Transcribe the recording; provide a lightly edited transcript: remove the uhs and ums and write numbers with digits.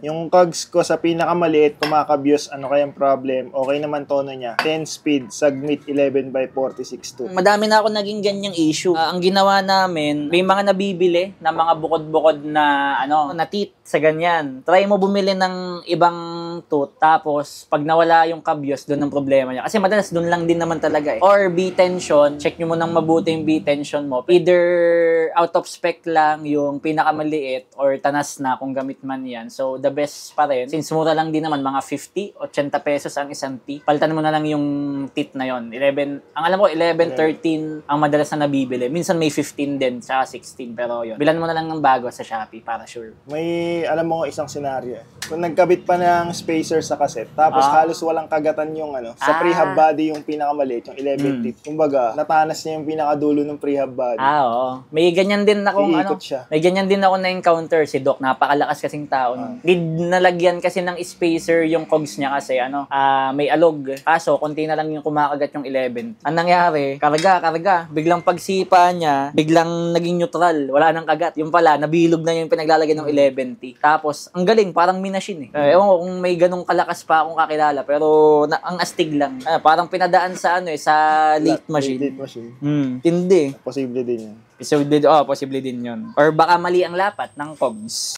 Yung cogs ko sa pinakamaliit, kumakabyos, ano kayang problem? Okay naman tono niya. 10 speed, Submit 11x46 2. Madami na ako naging ganyang issue. Ang ginawa namin, may mga nabibili na mga bukod-bukod na na teeth sa ganyan. Try mo bumili ng ibang tooth, tapos pag nawala yung kabyos, doon ang problema niya. Kasi madalas doon lang din naman talaga eh. Or B-tension, check nyo munang mabuti yung B-tension mo. Either out of spec lang yung pinakamaliit or tanas na kung gamit man yan. So, the best pa rin. Since mura lang din naman, mga 50, 80 pesos ang isang teeth. Palitan mo na lang yung teeth na yon. 11, ang alam ko, 11, 13 ang madalas na nabibili. Minsan may 15 din, sa 16. Pero yun, bilan mo na lang ng bago sa Shopee para sure. May, alam mo, isang senaryo. Kung nagkabit pa ng spacer sa cassette, tapos halos walang kagatan yung sa prehab body yung pinakamaliit, yung 11 teeth. Kumbaga, natanas niya yung pinakadulo ng prehab body. Oo. May ganyan din akong may ganyan din ako na-encounter si Doc. Napakalakas kasing tao nun. Nalagyan kasi ng spacer yung cogs niya kasi may alog. Kaso, konti na lang yung kumakagat yung 11. Ang nangyari, karga. Biglang pagsipa niya, biglang naging neutral. Wala nang kagat. Yung pala, nabilog na yung pinaglalagyan ng 11T. Tapos, ang galing, parang minachine eh. Ewan ko kung may ganong kalakas pa akong kakilala. Pero, ang astig lang. Parang pinadaan sa sa lathe machine. Lathe machine. Tindi. Posible din yan. Posible din yun. Or baka mali ang lapat ng cogs.